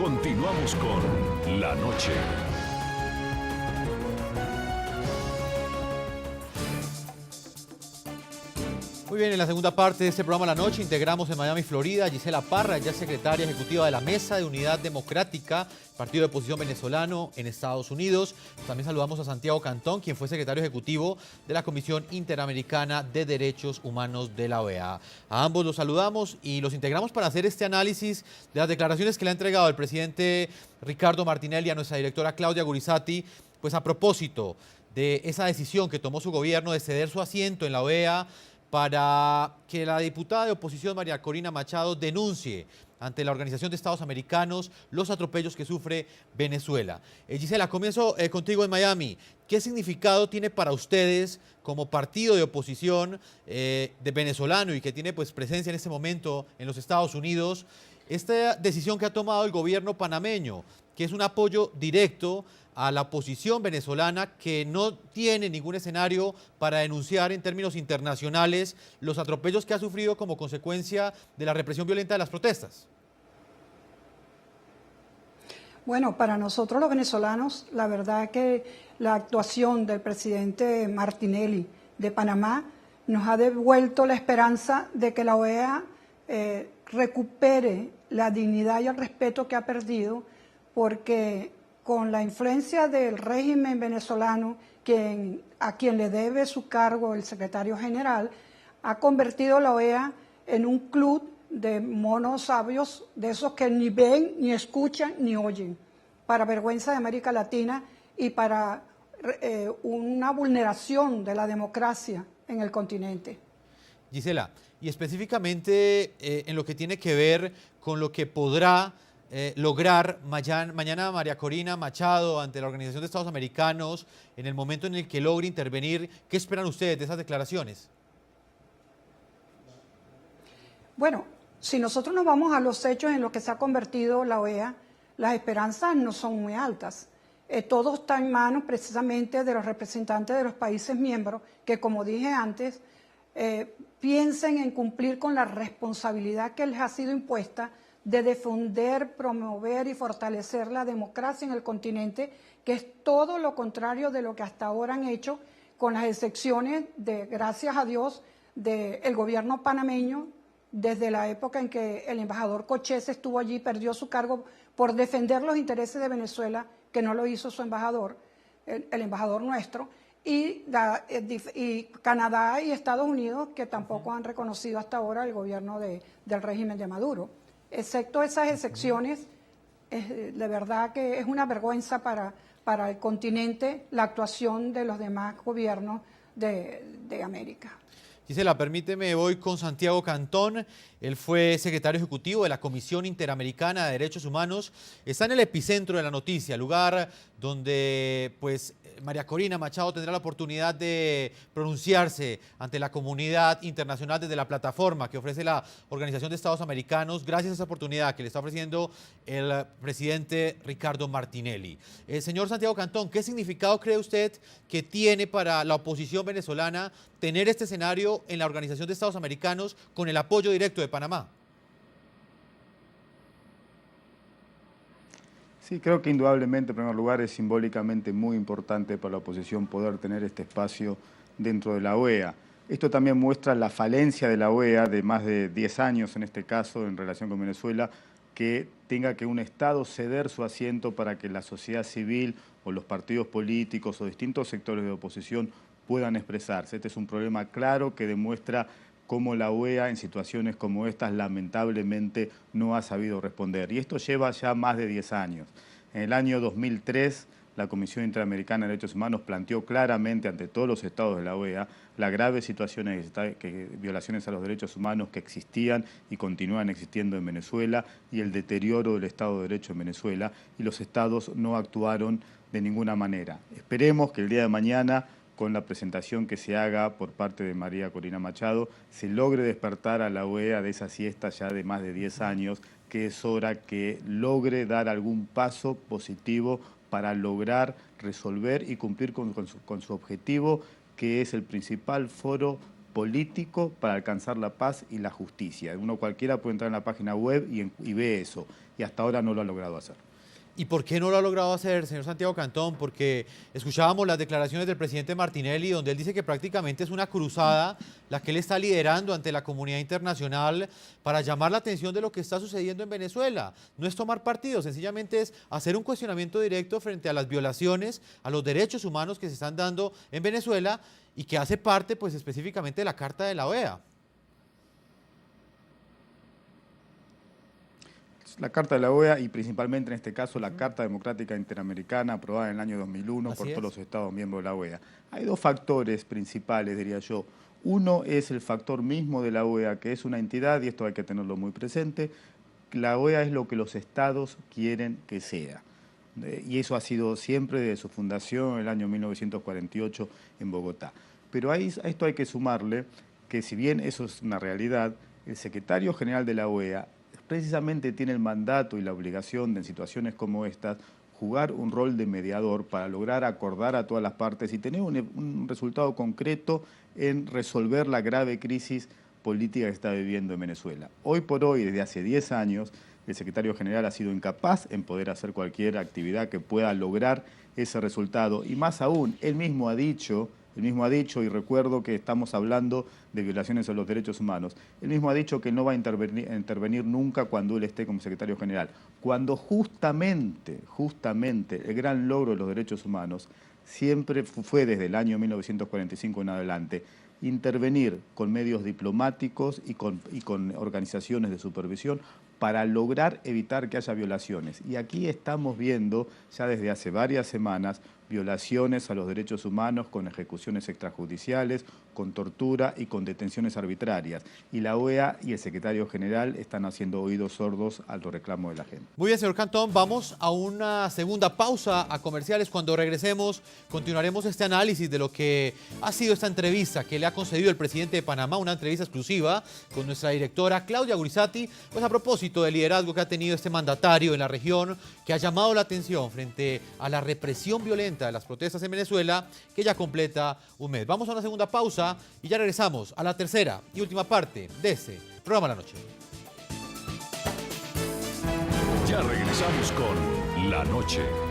Continuamos con La Noche. Muy bien, en la segunda parte de este programa La Noche integramos en Miami, Florida, a Gisela Parra, ella es secretaria ejecutiva de la Mesa de Unidad Democrática, partido de oposición venezolano en Estados Unidos. También saludamos a Santiago Cantón, quien fue secretario ejecutivo de la Comisión Interamericana de Derechos Humanos de la OEA. A ambos los saludamos y los integramos para hacer este análisis de las declaraciones que le ha entregado el presidente Ricardo Martinelli a nuestra directora Claudia Gurizati, pues a propósito de esa decisión que tomó su gobierno de ceder su asiento en la OEA para que la diputada de oposición María Corina Machado denuncie ante la Organización de Estados Americanos los atropellos que sufre Venezuela. Gisela, comienzo contigo en Miami. ¿Qué significado tiene para ustedes como partido de oposición de venezolano y que tiene pues presencia en este momento en los Estados Unidos, esta decisión que ha tomado el gobierno panameño, que es un apoyo directo a la oposición venezolana que no tiene ningún escenario para denunciar en términos internacionales los atropellos que ha sufrido como consecuencia de la represión violenta de las protestas? Bueno, para nosotros los venezolanos, la verdad que la actuación del presidente Martinelli de Panamá nos ha devuelto la esperanza de que la OEA recupere la dignidad y el respeto que ha perdido, porque con la influencia del régimen venezolano, a quien le debe su cargo el secretario general, ha convertido la OEA en un club de monos sabios, de esos que ni ven, ni escuchan, ni oyen, para vergüenza de América Latina y para una vulneración de la democracia en el continente. Gisela, y específicamente en lo que tiene que ver con lo que podrá lograr mañana María Corina Machado ante la Organización de Estados Americanos en el momento en el que logre intervenir, ¿qué esperan ustedes de esas declaraciones? Bueno, si nosotros nos vamos a los hechos en los que se ha convertido la OEA, las esperanzas no son muy altas. Todo está en manos precisamente de los representantes de los países miembros que, como dije antes, piensen en cumplir con la responsabilidad que les ha sido impuesta de defender, promover y fortalecer la democracia en el continente, que es todo lo contrario de lo que hasta ahora han hecho, con las excepciones de, gracias a Dios, del gobierno panameño, desde la época en que el embajador Cochés estuvo allí, perdió su cargo por defender los intereses de Venezuela, que no lo hizo su embajador, el embajador nuestro, y Canadá y Estados Unidos, que tampoco han reconocido hasta ahora el gobierno del régimen de Maduro. Excepto esas excepciones, de verdad que es una vergüenza para el continente la actuación de los demás gobiernos de América. Gisela, permíteme, voy con Santiago Cantón. Él fue secretario ejecutivo de la Comisión Interamericana de Derechos Humanos. Está en el epicentro de la noticia, lugar donde pues María Corina Machado tendrá la oportunidad de pronunciarse ante la comunidad internacional desde la plataforma que ofrece la Organización de Estados Americanos, gracias a esa oportunidad que le está ofreciendo el presidente Ricardo Martinelli. Señor Santiago Cantón, ¿qué significado cree usted que tiene para la oposición venezolana tener este escenario en la Organización de Estados Americanos con el apoyo directo de Panamá? Sí, creo que indudablemente, en primer lugar, es simbólicamente muy importante para la oposición poder tener este espacio dentro de la OEA. Esto también muestra la falencia de la OEA de más de 10 años, en este caso, en relación con Venezuela, que tenga que un Estado ceder su asiento para que la sociedad civil o los partidos políticos o distintos sectores de oposición puedan expresarse. Este es un problema claro que demuestra cómo la OEA en situaciones como estas lamentablemente no ha sabido responder. Y esto lleva ya más de 10 años. En el año 2003, la Comisión Interamericana de Derechos Humanos planteó claramente ante todos los estados de la OEA las graves situaciones de violaciones a los derechos humanos que existían y continúan existiendo en Venezuela y el deterioro del Estado de Derecho en Venezuela, y los estados no actuaron de ninguna manera. Esperemos que el día de mañana, con la presentación que se haga por parte de María Corina Machado, se logre despertar a la OEA de esa siesta ya de más de 10 años, que es hora que logre dar algún paso positivo para lograr resolver y cumplir con su objetivo, que es el principal foro político para alcanzar la paz y la justicia. Uno cualquiera puede entrar en la página web y ve eso, y hasta ahora no lo ha logrado hacer. ¿Y por qué no lo ha logrado hacer, señor Santiago Cantón? Porque escuchábamos las declaraciones del presidente Martinelli, donde él dice que prácticamente es una cruzada la que él está liderando ante la comunidad internacional para llamar la atención de lo que está sucediendo en Venezuela. No es tomar partido, sencillamente es hacer un cuestionamiento directo frente a las violaciones a los derechos humanos que se están dando en Venezuela y que hace parte, pues, específicamente de la Carta de la OEA. La Carta de la OEA y principalmente en este caso la Carta Democrática Interamericana aprobada en el año 2001 por todos los Estados miembros de la OEA. Hay dos factores principales, diría yo. Uno es el factor mismo de la OEA, que es una entidad, y esto hay que tenerlo muy presente. La OEA es lo que los estados quieren que sea. Y eso ha sido siempre desde su fundación en el año 1948 en Bogotá. Pero a esto hay que sumarle que si bien eso es una realidad, el secretario general de la OEA precisamente tiene el mandato y la obligación de, en situaciones como estas, jugar un rol de mediador para lograr acordar a todas las partes y tener un resultado concreto en resolver la grave crisis política que está viviendo en Venezuela. Hoy por hoy, desde hace 10 años, el secretario general ha sido incapaz en poder hacer cualquier actividad que pueda lograr ese resultado. Y más aún, él mismo ha dicho, y recuerdo que estamos hablando de violaciones a los derechos humanos, él mismo ha dicho que no va a intervenir nunca cuando él esté como secretario general, cuando justamente el gran logro de los derechos humanos siempre fue desde el año 1945 en adelante, intervenir con medios diplomáticos y con organizaciones de supervisión para lograr evitar que haya violaciones. Y aquí estamos viendo, ya desde hace varias semanas, violaciones a los derechos humanos con ejecuciones extrajudiciales, con tortura y con detenciones arbitrarias. Y la OEA y el secretario general están haciendo oídos sordos a los reclamos de la gente. Muy bien, señor Cantón, vamos a una segunda pausa a comerciales. Cuando regresemos, continuaremos este análisis de lo que ha sido esta entrevista que le ha concedido el presidente de Panamá, una entrevista exclusiva con nuestra directora Claudia Gurizati, pues a propósito del liderazgo que ha tenido este mandatario en la región, que ha llamado la atención frente a la represión violenta de las protestas en Venezuela, que ya completa un mes. Vamos a una segunda pausa y ya regresamos a la tercera y última parte de este programa La Noche. Ya regresamos con La Noche.